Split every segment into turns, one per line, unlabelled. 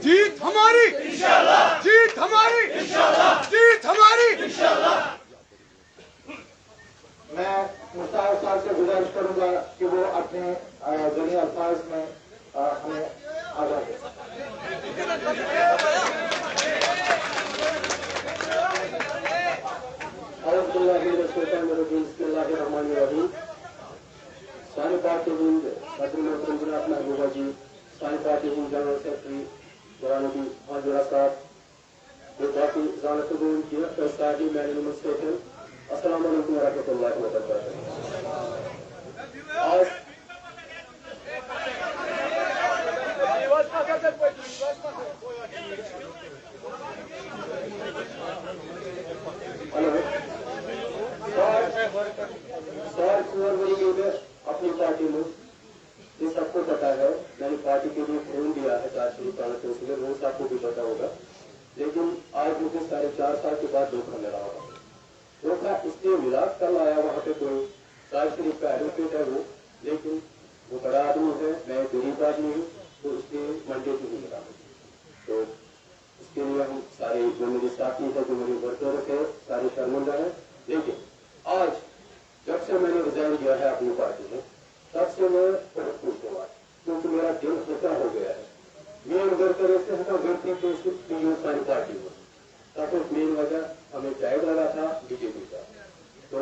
जीत हमारी इंशाल्लाह, जीत हमारी इंशाल्लाह, जीत हमारी इंशाल्लाह।
मैं मुश्ताक साहब से गुजारिश करूंगा कि वो अपने जरिए अल्फाज में हमें आगाह करें। सारी पार्टी हिंद सदर मोहतरम जनाब महबूबा जी, सारी पार्टी हिंद जनरल सेक्रेटरी जनाब हाजिरा साहब, जो बाकी ज़ालतुन डायरेक्टर सादी मैनेजमेंट एडमिनिस्ट्रेशन, अस्सलाम वालेकुम वरहमतुल्लाहि वबरकातुहू। आज अपनी पार्टी में ये सबको पता है, मैंने पार्टी के लिए खून दिया है चार्जशीट रोज आपको भी पता होगा, लेकिन आज मुझे 4.5 साल के बाद धोखा मिला होगा। धोखा इसलिए मिला, कल आया वहाँ पे कोई चार्जशीट का एडवोकेट है वो, लेकिन वो बड़ा आदमी है, मैं गरीब आदमी हूँ, तो इसलिए मंडे से नहीं मिला। तो इसके लिए हम सारे जो मेरे साथी है, जो मेरे वर्कर है, सारे शर्मिंदा है। लेकिन आज जब से मैंने रिजाइन किया है अपनी पार्टी में, तब से मैं बहुत खुश हुआ, क्योंकि मेरा दिल हल्का हो गया है। मेन वर्कर ऐसे हटा गलती तो सारी पार्टी हो, तब मेन वजह हमें टाइम लगा था बीजेपी का। तो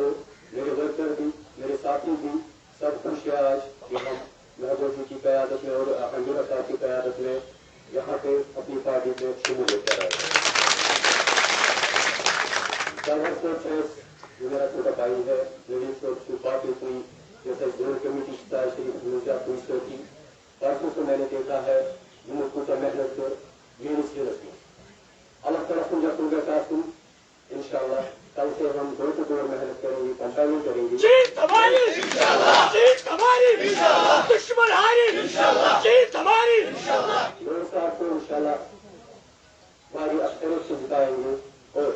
मेरे वर्कर भी, मेरे साथी भी सब खुश है आज कि हम महबूब जी की क़यादत में और हंजूरा साहब की क़यादत में यहाँ पे अपनी पार्टी में शमूलियत कर रहे हैं। जो मेरा छोटा भाई है, मेरी बात हुई जैसे जोन कमेटी हुई थी, परसों से मैंने देखा है कुछ मेहनत कर अल्लाह तरफ इंशाल्लाह कल से हम डोर टू डोर मेहनत करेंगे, कंपेनिंग करेंगे।
जीत हमारी इंशाल्लाह, जीत हमारी इंशाल्लाह, दुश्मन हारी इंशाल्लाह, जीत हमारी इंशाल्लाह।
डोर साहब को इंशाल्लाह हमारी अक्सरियत से जिताएंगे। और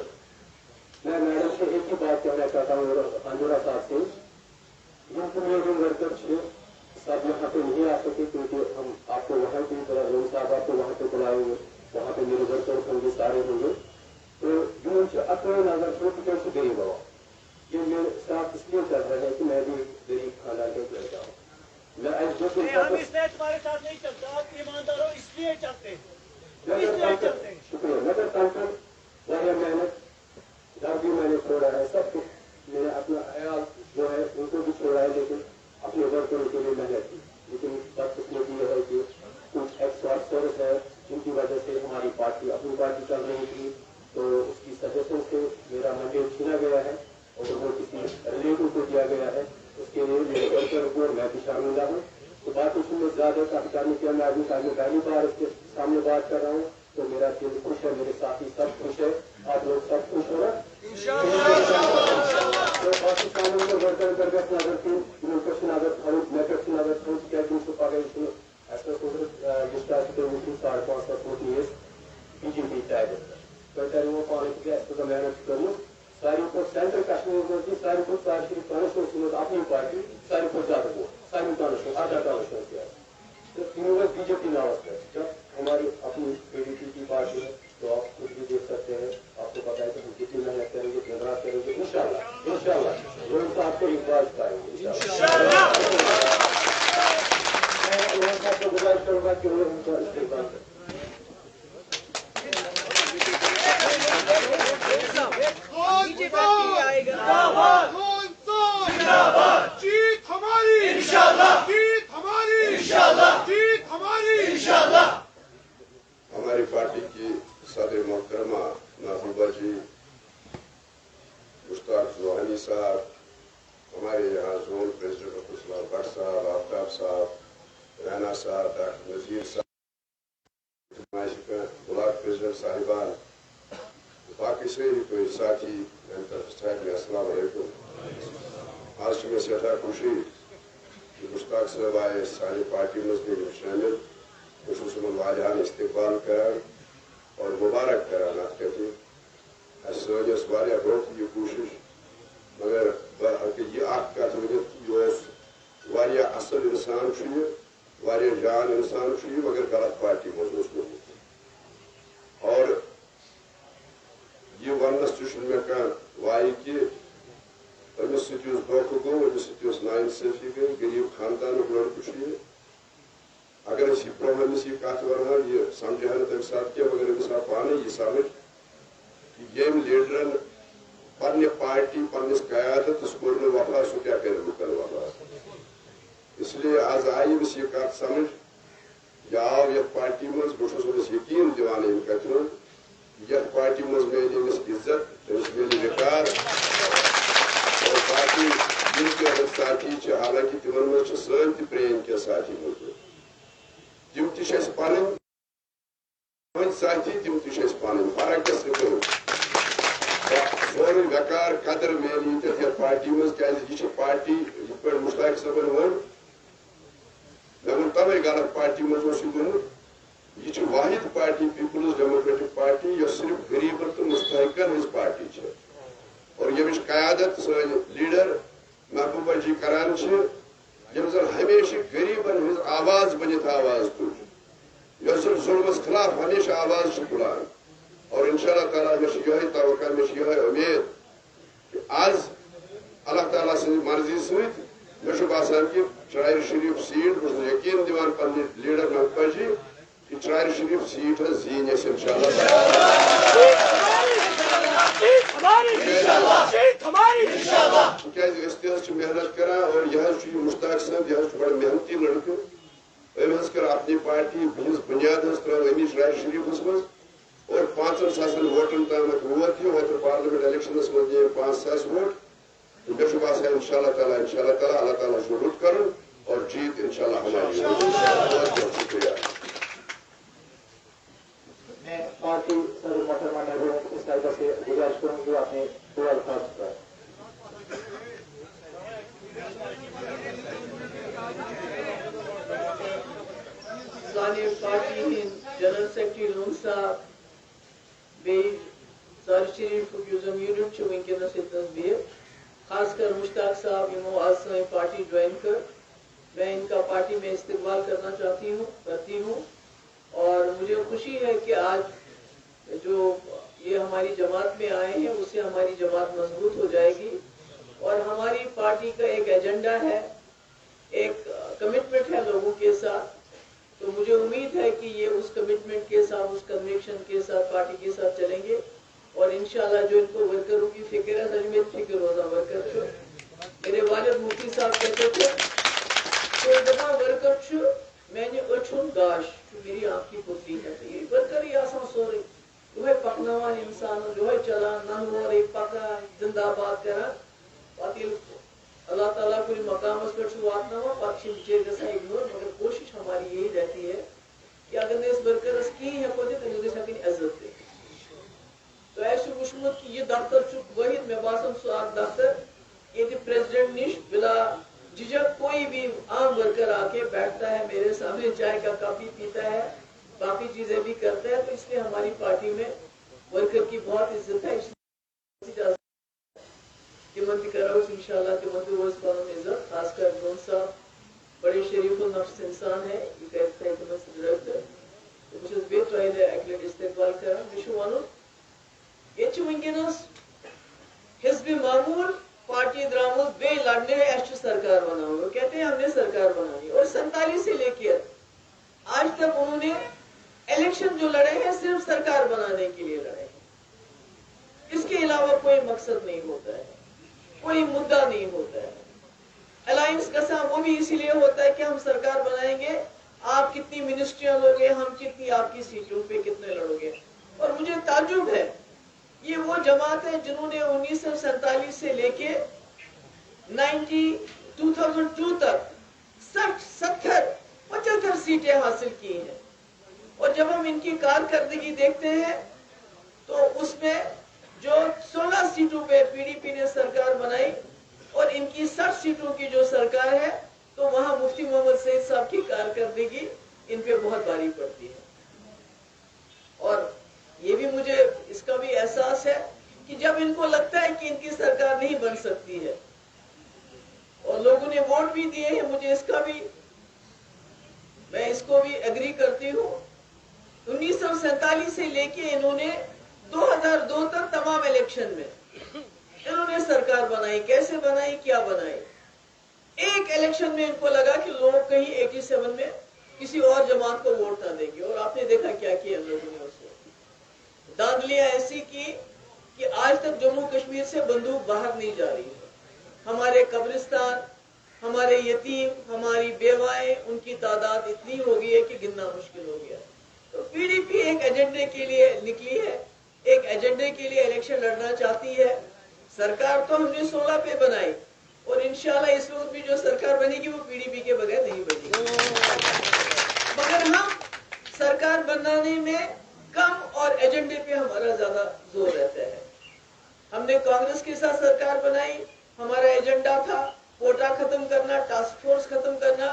मैं मैडम से एक ही बात कहना चाहता हूँ, हंजूरा साहब से, वर्कर सब यहाँ पे नहीं आ सके क्योंकि हम आपको वहाँ की रोम साहब आपको वहाँ पे बुलाएंगे, वहाँ पे मेरे वर्कर होंगे, सारे होंगे। तो जो अपने नजर छोटे कैसे गरीब हो, ये मेरे साथ इसलिए चल रहा है कि मैं भी गरीब खाना के लड़का हूँ। मैं
हम इसलिए तुम्हारे साथ नहीं चलता, आप ईमानदार हो इसलिए चलते हैं।
शुक्रिया। नगर काउंटर वही मेहनत घर भी मैंने छोड़ा है, सब कुछ मैंने अपना ख्याल जो है उनको भी छोड़ा है, लेकिन अपने वर्करों के लिए मेहनत की। लेकिन सब कुछ ये है कि कुछ एक्सपर्ट है जिनकी वजह से हमारी पार्टी अपनी पार्टी चल रही थी, तो उसकी सजेशन से मेरा मैंडेट छीना गया है और वो किसी रिलेटिव को दिया गया है। उसके लिए मेरे वर्कर को मैं भी शामिल हूँ। तो बात उसमें ज्यादा काफी करने के मैं अभी पहली बार इसके सामने बात कर रहा हूँ, तो मेरा दिल खुश है, मेरे साथी सब खुश है, आप लोग सब खुश हो रहे हैं। तो बाकी कानून को वर्कर करके नजर की क्वेश्चन अगर थोड़ी मेथड की नजर थोड़ी क्या जिनको पागे इसमें ऐसा कुछ जिसका तो उनकी 5.5 years बीजेपी टाइप कहता है वो कॉलेज के ऐसा मेहनत करूँ सारी को सेंट्रल कश्मीर में थी, सारी को सारी कांग्रेस अपनी पार्टी सारी को ज्यादा वो सारी कांग्रेस आधा कांग्रेस किया। तो तीनों बीजेपी नाम है। जब हमारी अपनी पीडीपी की पार्टी है तो आप खुद भी देख सकते हैं, आपको पता है कि हम कितनी मेहनत करेंगे, निगरान करेंगे, इंशाल्लाह इंशाल्लाह लोग तो आपको एक बार पाएंगे इंशाल्लाह। मैं लोगों को गुजारिश करूंगा कि वो उनका इस्तेमाल करें।
जीत हमारी इंशाल्लाह, जीत हमारी इंशाल्लाह, जीत हमारी इंशाल्लाह।
हमारी पार्टी की सदर मोहतरमा महबूबा जी, मुश्ताक सुहानी साहब, हमारे यहाँ जोन प्रेसिडेंट इस्लाम भट्ट साहब, आफ्ताब साहब, राना साहब, डॉक्टर नजीर साहब, ब्लॉक प्रेसिडेंट साहिबान, बाकी से कोई साथी अस्सलाम वालेकुम। आज में सदा खुशी कि मुश्ताक साहब आए सारी पार्टी में शामिल खुसूसन वालियान इस्तेमाल कर और मुबारक कराना कहते सस वारिया बहुत ये कोशिश मगर ये कत वारिया असल इंसान واریاہ جان انسان یہ مگر غلط پارٹی مز گومت اور یہ ونس تہ کھانا وائی کہ امس ست دھوکہ گو امس ست ناانصافی گئی غریب خاندان لڑکہ یہ اگر اس برہ امس یہ کت ونہا یہ سمجھا نا تمہ سات کی مگر امس آو پانے یہ سمجھ کہ یم لیڈرن پنہ پارٹی پنس قیادتس کور وفا سہ کیا کر لکن وفا اس لیے آج آئی امس یہ کت سمجھ یہ آو یتھ پارٹی مز بہت امس یقین دان ام کتن یتھ پارٹی مز مل امس عزت امس مل وقار اور باقی یم تہ ساتھی حالانکہ تمن مز سن تہ پرین کی ساتھی موجود تم تہ پن ساتھی تم تہ پن فرق کس سورے وقار قدر مل یہ پارٹی مز یہ پارٹی یہ پہ مشتاق صبن ون مے تمے غلط پارٹی مز گومت یہ واحد پارٹی پیپلز ڈیموکریٹک پارٹی یہ صرف غریبن تو مستحقن ہز پارٹی اور یمچ قیادت سن لیڈر محبوبہ جی کران یم زن ہمیشہ غریبن ہز آواز بنت آواز تل یس ظلمس خلاف ہمیشہ آواز تلان اور انشاءاللہ تعالیٰ مے یہ توقع مے یہ امید کہ آز اللہ تعالیٰ سن مرضی ست مے باسان کہ چرائر شریف سیٹ بہت یقین دیوان پنہ لیڈر محبوبہ جی کہ چرائر شریف سیٹ زین اس تہ محنت کران اور یہ مشتاق صاحب یہ بڑا محنتی لڑکہ ام کر اپنی پارٹی ہز بنیاد ترو امی چرائر شریفس مز اور 500,000 ووٹن تام ووت یہ اوتر پارلیمنٹ الیکشنس مز دے 5,000 ووٹ مے باسان انشاءاللہ تعالیٰ اللہ تعالیٰ رت کر اور جیت انشاءاللہ ہماری بہت بہت شکریہ
میں پارٹی صدر محترمہ نہرو اس طرح سے گزارش کروں گی اپنے دو الفاظ پر
سانہ پارٹی ہند جنرل سیکرٹری لون صاحب سار شریف یونٹ ونکس بہت خاص کر مشتاق صاحب یمو آج سن پارٹی جوائن کر میں ان کا پارٹی میں استقبال کرنا کرتی ہوں اور مجھے خوشی ہے کہ آج جو یہ ہماری جماعت میں آئے ہیں اس سے ہماری جماعت مضبوط ہو جائے گی اور ہماری پارٹی کا ایک ایجنڈا ہے ایک کمٹمنٹ ہے لوگوں کے ساتھ تو مجھے امید ہے کہ یہ اس کمٹمنٹ کے ساتھ اس کنوکشن کے ساتھ پارٹی کے ساتھ چلیں گے اور انشاءاللہ جو ان کو ورکروں کی فکر ہے سچ میں فکر روزہ ورکر چھو میرے والد مفتی صاحب کہتے تھے کوئی دفعہ ورکر میں نے اچھن گاش میری آنکھ کی پوتی ہے یہ ورکر ہی آسان سورے جو ہے پکنوان انسان جو ہے چلان ننور پکا زندہ باد کران پتہ اللہ تعالیٰ کل مقامس پہ واتنوا پتہ بچے گا اگنور مگر کوشش ہماری یہی رہتی ہے کہ اگر نس ورکرس کہیں ہیکو دے تمس گھس ہکن عزت دے تو ایسے وچمت کہ یہ دفتر واحد میں باسان سو اخ دفتر یہ پریزیڈنٹ نش بلا جھجک کوئی بھی عام ورکر آ کے بیٹھتا ہے میرے سامنے چائے کا کافی پیتا ہے باقی چیزیں بھی کرتا ہے تو اس لیے ہماری پارٹی میں ورکر کی بہت عزت ہے انشاءاللہ کہ منتظر روز قانون عزت خاص کر گون صاحب بڑے شریف النفس انسان ہے یہ کہتا ہے کہ میں صدرت تو مجھے بیت رہے اکلٹ استقبال کرا مشو وانو یہ ونکس حزب معمول پارٹی درامز بے لڑنے اس سرکار بناؤ وہ کہتے ہیں ہم نے سرکار بنانی اور 47 سے لے کے آج تک انہوں نے الیکشن جو لڑے ہیں صرف سرکار بنانے کے لیے لڑے ہیں اس کے علاوہ کوئی مقصد نہیں ہوتا ہے کوئی مدعا نہیں ہوتا ہے الائنس کا سام وہ بھی اسی لیے ہوتا ہے کہ ہم سرکار بنائیں گے آپ کتنی منسٹریاں لوگے ہم کتنی آپ کی سیٹوں پہ کتنے لڑو گے اور مجھے تعجب ہے یہ وہ جماعت ہے جنہوں نے 1947 سے لے کے 2002 تک 60 70 75 سیٹیں حاصل کی ہیں اور جب ہم ان کی کارکردگی دیکھتے ہیں تو اس میں جو 16 سیٹوں پہ پی ڈی پی نے سرکار بنائی اور ان کی 60 سیٹوں کی جو سرکار ہے تو وہاں مفتی محمد سعید صاحب کی کارکردگی ان پہ بہت بھاری پڑتی ہے اور یہ بھی مجھے اس کا بھی احساس ہے کہ جب ان کو لگتا ہے کہ ان کی سرکار نہیں بن سکتی ہے اور لوگوں نے ووٹ بھی دیے ہیں مجھے اس کا بھی मैं इसको भी एग्री करती हूँ। 1947 से लेके इन्होंने 2002 तक तमाम इलेक्शन में इन्होंने सरकार बनाई। कैसे बनाई, क्या बनाई? एक इलेक्शन में इनको लगा कि लोग कहीं 87 में किसी और जमात को वोट ना देंगे, और आपने देखा क्या किया हम लोगों ने। उसको धांधलियां ऐसी की कि आज तक जम्मू कश्मीर से बंदूक बाहर नहीं जा रही है। हमारे कब्रिस्तान, हमारे यतीम, हमारी बेवाएं, उनकी तादाद इतनी हो गई है कि गिनना मुश्किल हो गया। तो पीडीपी एक एजेंडे के लिए निकली है, एक एजेंडे के लिए इलेक्शन लड़ना चाहती है। सरकार तो हमने 16 पे बनाई, और इंशाल्लाह इस वक्त भी जो सरकार बनेगी वो पीडीपी के बगैर नहीं बनेगी। मगर हम सरकार बनाने में कम और एजेंडे पे हमारा ज्यादा जोर रहता है। हमने कांग्रेस के साथ सरकार बनाई, हमारा एजेंडा था कोटा खत्म करना, टास्क फोर्स खत्म करना,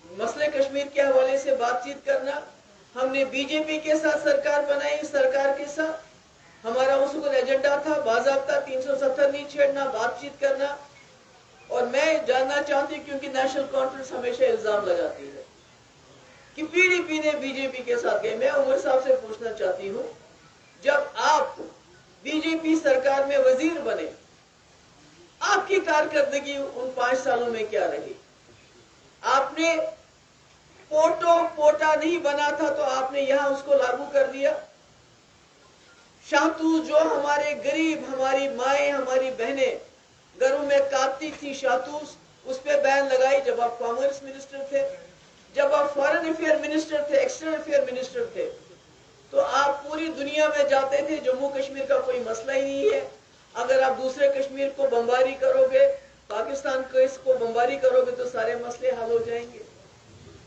मसले कश्मीर के हवाले से बातचीत करना। हमने बीजेपी के साथ सरकार बनाई, सरकार के साथ हमारा उस वक्त एजेंडा था बाज़ाब्ता 370 नहीं छेड़ना, बातचीत करना। और मैं जानना चाहती हूँ, क्योंकि नेशनल कॉन्फ्रेंस हमेशा इल्जाम लगाती है कि पीडीपी ने बीजेपी के साथ गए। मैं उमर साहब से पूछना चाहती हूँ, जब आप बीजेपी सरकार में वजीर बने, आपकी कारकर्दगी उन 5 सालों में क्या रही? आपने पोटा नहीं बना था तो आपने यहां उसको लागू कर दिया। शातूस, जो हमारे गरीब, हमारी माएं, हमारी बहनें घरों में काटती थी शातूस, उस पर बैन लगाई जब आप कॉमर्स मिनिस्टर थे। जब आप फॉरेन अफेयर मिनिस्टर थे, एक्सटर्नल अफेयर मिनिस्टर थे, तो आप पूरी दुनिया में जाते थे, जम्मू कश्मीर का कोई मसला ही नहीं है। अगर आप दूसरे कश्मीर को बमबारी करोगे, पाकिस्तान को इसको बमबारी करोगे तो सारे मसले हल हो जाएंगे।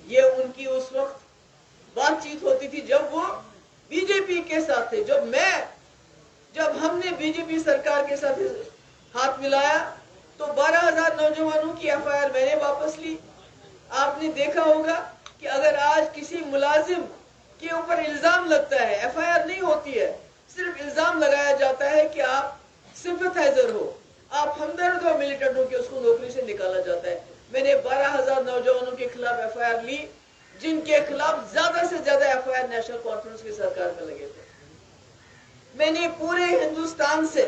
ये उनकी उस वक्त बातचीत होती थी जब वो बीजेपी के साथ थे। जब हमने बीजेपी सरकार के साथ हाथ मिलाया तो 12,000 नौजवानों की एफआईआर मैंने वापस ली। आपने देखा होगा कि अगर आज किसी मुलाजिम के ऊपर इल्जाम लगता है, एफआईआर नहीं होती है, सिर्फ इल्जाम लगाया जाता है कि आप सिंपथाइजर हो, आप हमदर्द हो मिलिटेंट हो, कि उसको नौकरी से निकाला जाता है। मैंने 12,000 नौजवानों के खिलाफ एफआईआर ली, जिनके खिलाफ ज्यादा से ज्यादा एफआईआर नेशनल कॉन्फ्रेंस की सरकार में लगे थे। मैंने पूरे हिंदुस्तान से,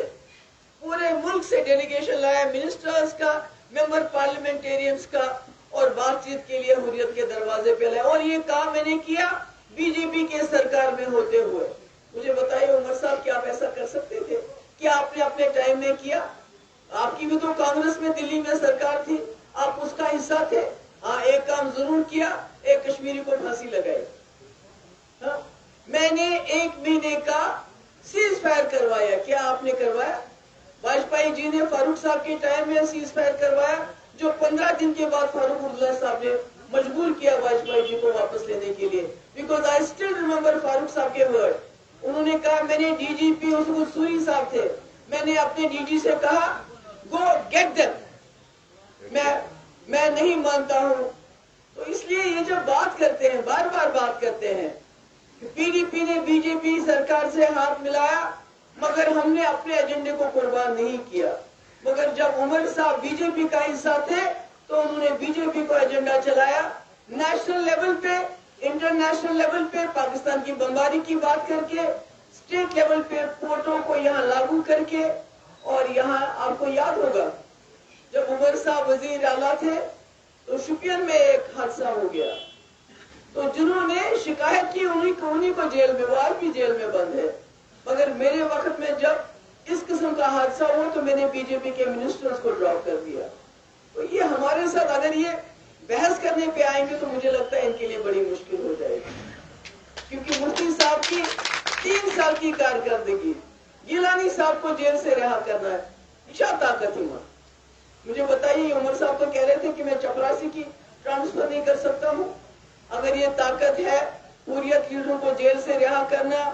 पूरे मुल्क से डेलीगेशन लाया, मिनिस्टर्स का, मेंबर पार्लियामेंटेरियंस का, और बातचीत के लिए हुर्रियत के दरवाजे पे लाया। और ये काम मैंने किया बीजेपी के सरकार में होते हुए। मुझे बताइए उमर साहब, क्या आप ऐसा कर सकते थे? क्या आपने अपने टाइम में किया? आपकी भी तो कांग्रेस में दिल्ली में सरकार थी, आप उसका हिस्सा थे। हाँ, एक काम जरूर किया, एक कश्मीरी को फांसी लगाई। हाँ, मैंने 1 महीने का सीज फायर करवाया। क्या आपने करवाया? वाजपेयी जी ने फारूक साहब के टाइम में सीज फायर करवाया, जो 15 दिन के बाद फारूक अब्दुल्ला साहब ने मजबूर किया वाजपेयी जी को वापस लेने के लिए। Because I still remember Farooq साहब के वर्ड। उन्होंने कहा, मैंने डीजीपी उस वक्त सूरी साहब थे, मैंने अपने डीजी से कहा गो गेट देम, मैं नहीं मानता हूं। तो इसलिए ये जब बात करते हैं, बार बार बात करते हैं, पीडीपी ने बीजेपी सरकार से हाथ मिलाया, मगर हमने अपने एजेंडे को कुर्बान नहीं किया। मगर जब उमर साहब बीजेपी का हिस्सा थे तो उन्होंने बीजेपी को एजेंडा चलाया। नेशनल लेवल पे, इंटरनेशनल लेवल पे पाकिस्तान की बमबारी की बात करके, स्टेट लेवल पे पोर्टों को यहाँ लागू करके। और यहाँ आपको याद होगा जब उमर साहब वजीर आला थे तो शुपियन में एक हादसा हो गया, तो जिन्होंने शिकायत की उन्हीं को जेल में, वो आज भी जेल में बंद है। मगर मेरे वक्त में जब इस किस्म का हादसा हुआ तो मैंने बीजेपी के मिनिस्टर्स को ड्रॉप कर दिया। तो ये हमारे साथ अगर ये बहस करने पे आएंगे तो मुझे लगता है इनके लिए बड़ी मुश्किल हो जाएगी, क्योंकि मुफ्ती साहब की 3 साल की कारकर्दगी, गिलानी साहब को जेल से रिहा करना है, क्या ताकत ही मां। मुझे बताइए, उमर साहब तो कह रहे थे कि मैं चपरासी की ट्रांसफर नहीं कर सकता हूँ। अगर ये ताकत है हुर्रियत लीडरों को जेल से रिहा करना,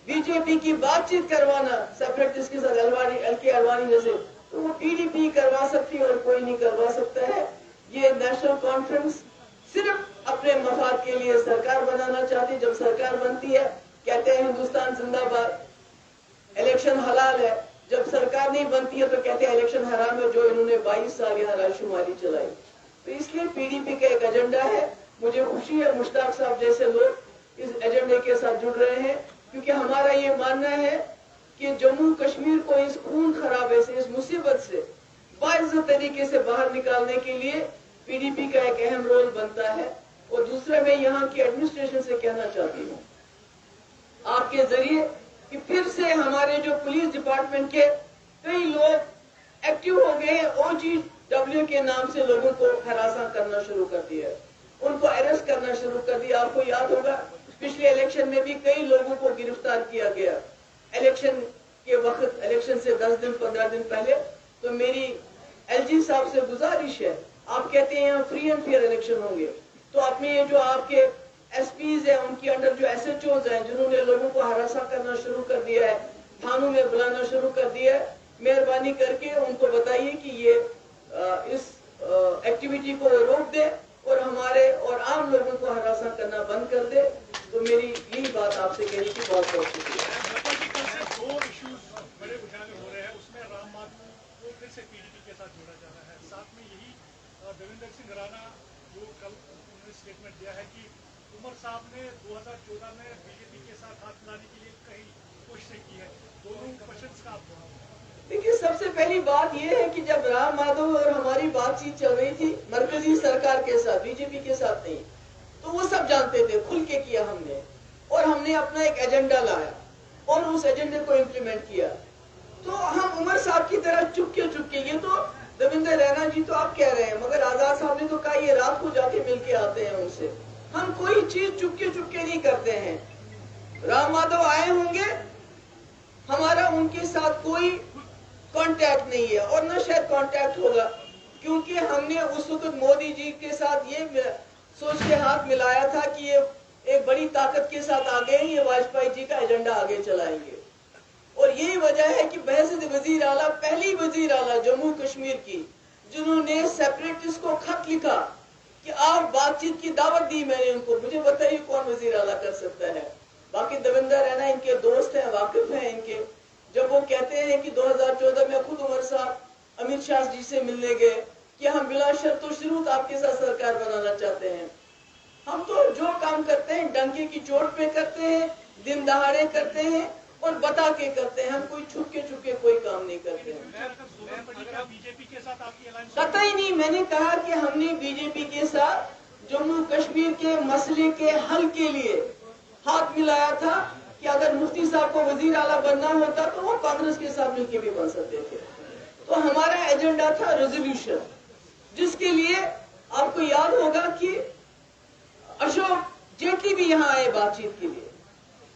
बीजेपी की बातचीत करवाना सेपरेटिस्ट के साथ, एलके अडवाणी जैसे, तो वो पीडीपी करवा सकती है और कोई नहीं करवा सकता है। ये नेशनल कॉन्फ्रेंस सिर्फ अपने मफाद के लिए सरकार बनाना चाहती है। जब सरकार बनती है कहते हैं हिंदुस्तान जिंदाबाद, इलेक्शन हलाल है। जब सरकार नहीं बनती है तो कहते हैं इलेक्शन हराम है, जो इन्होंने 22 साल यहाँ राजशुमारी चलाई। तो इसलिए पीडीपी का एक एजेंडा है, मुझे खुशी है मुश्ताक साहब जैसे लोग इस एजेंडे के साथ जुड़ रहे हैं, क्योंकि हमारा ये मानना है कि जम्मू कश्मीर को इस खून खराबे से, इस मुसीबत से बाइज्जत तरीके से बाहर निकालने के लिए पीडीपी का एक अहम रोल बनता है। और दूसरा, मैं यहाँ की एडमिनिस्ट्रेशन से कहना चाहती हूँ आपके जरिए कि फिर से हमारे जो पुलिस डिपार्टमेंट के कई लोग एक्टिव हो गए हैं, OGW के नाम से लोगों को हरासा करना शुरू कर दिया है, उनको अरेस्ट करना शुरू कर दिया। आपको याद होगा पिछले इलेक्शन में भी कई लोगों को गिरफ्तार किया गया इलेक्शन के वक्त, इलेक्शन से 10 दिन 15 दिन पहले। तो मेरी LG साहब से गुजारिश है, आप कहते हैं यहाँ फ्री एंड फेयर इलेक्शन होंगे, तो अपने ये जो आपके SPs है उनके अंडर जो SHOs हैं जिन्होंने लोगों को हरासा करना शुरू कर दिया है, थानों में बुलाना शुरू कर दिया है, मेहरबानी करके उनको बताइए कि ये इस एक्टिविटी को रोक दे और हमारे और आम लोगों को हरासा करना बंद कर दे। तो मेरी यही बात आपसे कहनी थी। बहुत बहुत शुक्रिया।
दो इश्यूज बड़े उजागर हो रहे हैं, उसमें राम माधव को फिर से पीडीपी के साथ जोड़ा जा रहा है, साथ में यही देवेंद्र सिंह राणा जो कल उन्होंने स्टेटमेंट दिया है कि उमर साहब ने 2014 में बीजेपी के साथ हाथ मिलाने के लिए कई कोशिशें की है। दोनों क्वेश्चंस का आप
देखिए, सबसे पहली बात यह है कि जब राम माधव और हमारी बातचीत चल रही थी मरकजी सरकार के साथ, बीजेपी के साथ नहीं, तो वो सब जानते थे, खुल के किया हमने, और हमने अपना एक एजेंडा लाया और उस एजेंडे को इम्प्लीमेंट किया। तो हम उमर साहब की तरह चुपके चुपके, ये तो देवेंद्र रैना जी तो आप कह रहे हैं, मगर आजाद साहब ने तो कहा ये रात को जाके मिल के आते हैं उनसे। हम कोई चीज चुपके चुपके नहीं करते हैं। राम माधव आए होंगे, हमारा उनके साथ कोई कांटेक्ट नहीं है और न शायद कांटेक्ट होगा, क्योंकि हमने उस वक्त मोदी जी के साथ ये सोच के हाथ मिलाया था कि ये एक बड़ी ताकत के साथ आ गए, ये वाजपेयी जी का एजेंडा आगे चलाएंगे। और यही वजह है कि बहसत वजीर आला, पहली वजीर आला जम्मू कश्मीर की जिन्होंने सेपरेटिस्ट को खत लिखा कि आप बातचीत की दावत दी, मैंने उनको, मुझे बताइए कौन वजीर आला कर सकता है। बाकी देवेंद्र रैना इनके दोस्त हैं, वाकिफ हैं इनके। जब वो कहते हैं कि 2014 में खुद उमर साहब अमित शाह जी से मिलने गए कि हम बिला शर्त व शुरूत आपके साथ सरकार बनाना चाहते हैं, हम तो जो काम करते हैं डंके की चोट पे करते हैं, दिन दहाड़े करते हैं और बता के करते हैं, हम कोई छुपके छुपके कोई काम नहीं करते हैं।
बीजेपी के साथ आपकी अलायंस
पता ही नहीं, मैंने कहा कि हमने बीजेपी के साथ जम्मू कश्मीर के मसले के हल के लिए हाथ मिलाया था कि अगर मुफ्ती साहब को वजीर आला बनना होता तो वो कांग्रेस के साथ मिलकर भी बन सकते थे। तो हमारा एजेंडा था रेजोल्यूशन, जिसके लिए आपको याद होगा कि अशोक जेटली भी यहाँ आए बातचीत के लिए,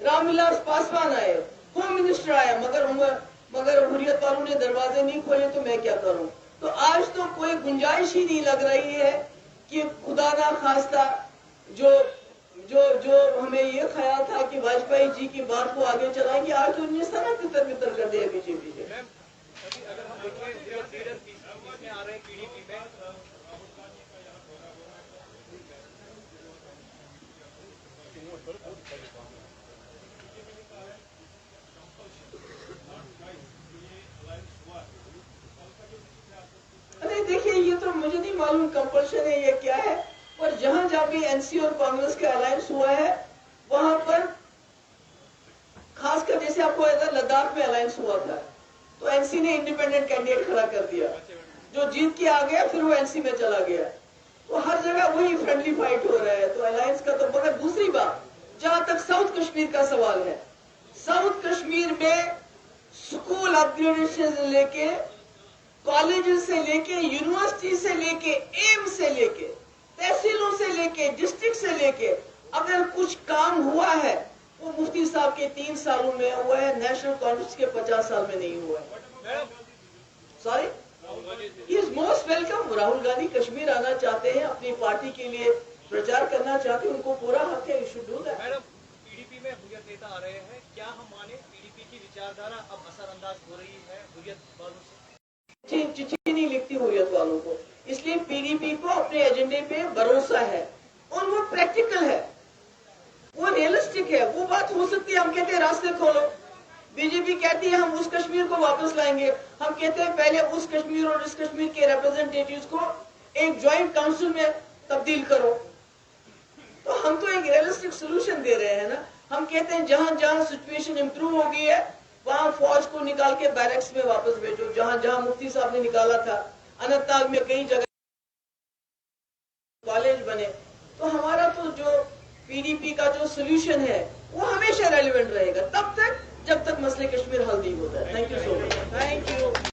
रामविलास पासवान आए, होम मिनिस्टर आया, मगर हुर्रियत वालों ने दरवाजे नहीं खोले, तो मैं क्या करूं। तो आज तो कोई गुंजाइश ही नहीं लग रही है कि खुदा ना खास्ता जो हमें ये ख्याल था कि वाजपेयी जी की बात को आगे चलाएंगे, आज तो उन्हें सारा तितर बितर कर दिया बीजेपी ने।
अगर हम देखें आ रहे पीडीपी में
अरे देखिए, ये तो मुझे नहीं मालूम कंपल्शन है ये क्या है, पर जहां जहां भी एनसी और कांग्रेस का अलायंस हुआ है वहां पर, खासकर जैसे आपको इधर लद्दाख में अलायंस हुआ था तो एनसी ने इंडिपेंडेंट कैंडिडेट खड़ा कर दिया, जो जीत के आ गया फिर वो एनसी में चला गया। तो हर जगह वही फ्रेंडली फाइट हो रहा है, तो अलायंस का तो। मगर दूसरी बात, जहां तक साउथ कश्मीर का सवाल है, साउथ कश्मीर में स्कूल अपग्रेडेशन से लेके, कॉलेज से लेके, यूनिवर्सिटी से लेके, एम्स से लेके, तहसीलों से लेके, डिस्ट्रिक्ट से लेके, अगर कुछ काम हुआ है वो मुफ्ती साहब के 3 सालों में हुआ है, नेशनल कॉन्फ्रेंस के 50 साल में नहीं हुआ है। Sorry, he is most welcome. Rahul Gandhi Kashmir आना चाहते हैं, अपनी पार्टी के लिए प्रचार करना चाहते हैं, उनको पूरा हक है, you should do that.
Madam, PDP में हुर्रियत नेता आ रहे हैं, क्या हम माने पीडीपी की विचारधारा अब असरअंदाज हो रही है हुर्रियत वालों से?
चिट्ठी नहीं लिखती हुर्रियत वालों को, इसलिए पीडीपी को अपने एजेंडे पे भरोसा है और वो प्रैक्टिकल है, वो रियलिस्टिक है। वो बात हो सकती है, हम कहते हैं रास्ते खोलो, बीजेपी कहती है हम उस कश्मीर को वापस लाएंगे, हम कहते हैं पहले उस कश्मीर और इस कश्मीर के रिप्रेजेंटेटिव्स को एक ज्वाइंट काउंसिल में तब्दील करो, हम तो एक रियलिस्टिक सोल्यूशन दे रहे हैं ना। हम कहते हैं जहां जहां सिचुएशन इंप्रूव हो गई है वहां फौज को निकाल के बैरक्स में वापस भेजो। जहां जहां मुफ्ती साहब ने निकाला था, अनंतनाग में कई जगह कॉलेज बने। तो हमारा तो जो पीडीपी का जो सोल्यूशन है वो हमेशा रेलिवेंट रहेगा तब तक जब तक मसले कश्मीर हल नहीं होता है। Thank you so much. Thank you.